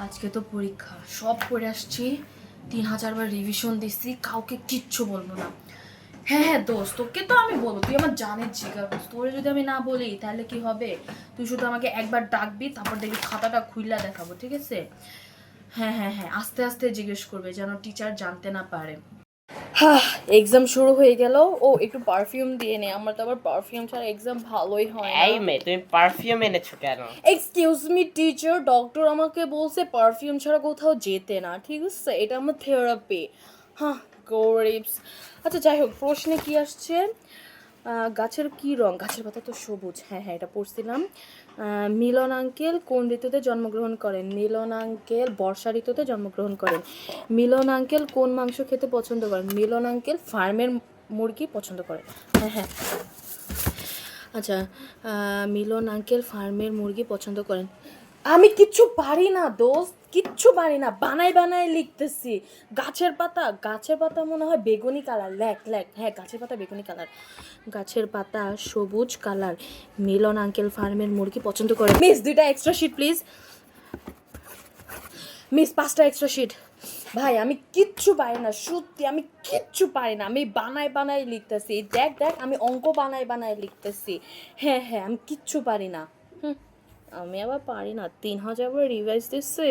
আজকে তো পরীক্ষা, সব পড়ে আসছি, 3000 বার রিভিশন দিচ্ছি, কাউকে কিচ্ছু বলবো না। হ্যাঁ হ্যাঁ দোস্ত, তোকে তো আমি বলবো, তুই আমার জানের জিগার দোস্ত, তোরে যদি আমি না বলি তাহলে কি হবে? তুই শুধু আমাকে একবার ডাকবি, তারপর দেখবি খাতাটা খুইলা দেখাবো, ঠিক আছে? হ্যাঁ হ্যাঁ হ্যাঁ, আস্তে আস্তে জিজ্ঞেস করবে যেন টিচার জানতে না পারে। হ্যাঁ, এক্সাম শুরু হয়ে গেল। ও একটু পারফিউম দিয়ে নে, আমার তো আবার পারফিউম ছাড়া এক্সাম ভালোই হয় না। এই মেয়ে, তুমি পারফিউম এনেছো কেন? এক্সকিউজ মি টিচার, ডক্টর আমাকে বলছে পারফিউম ছাড়া কোথাও যেতে না, ঠিক আছে? এটা আমার থেরাপি। হ্যাঁ, গরিবস। আচ্ছা যাই হোক, প্রশ্নে কি আসছে? গাছের কি রং? গাছের পাতা তো সবুজ। হ্যাঁ হ্যাঁ, এটা পড়ছিলাম। মিলন আঙ্কেল কোন ঋতুতে জন্মগ্রহণ করেন? মিলন আঙ্কেল বর্ষা ঋতুতে জন্মগ্রহণ করেন। মিলন আঙ্কেল কোন মাংস খেতে পছন্দ করেন? মিলন আঙ্কেল ফার্মের মুরগি পছন্দ করেন। হ্যাঁ হ্যাঁ। আচ্ছা, মিলন আঙ্কেল ফার্মের মুরগি পছন্দ করেন। আমি কিচ্ছু পারি না দোস্ত, কিচ্ছু পারি না, বানাই বানাই লিখতেছি। গাছের পাতা মনে হয় বেগুনি কালার। লেখ লেখ, হ্যাঁ গাছের পাতা বেগুনি কালার, গাছের পাতা সবুজ কালার। মিলন আঙ্কেল ফার্মের মুরগি পছন্দ করে। মিস 2টা এক্সট্রা শিট প্লিজ। মিস 5টা এক্সট্রা শিট। ভাই আমি কিচ্ছু পারি না, সত্যি আমি কিচ্ছু পারি না, আমি বানাই বানাই লিখতেছি। দেখ দেখ, আমি অঙ্ক বানাই বানাই লিখতেছি। হ্যাঁ হ্যাঁ, আমি কিচ্ছু পারি না। আমি আবার পারি না, 3000 বার রিভাইজ দিচ্ছে।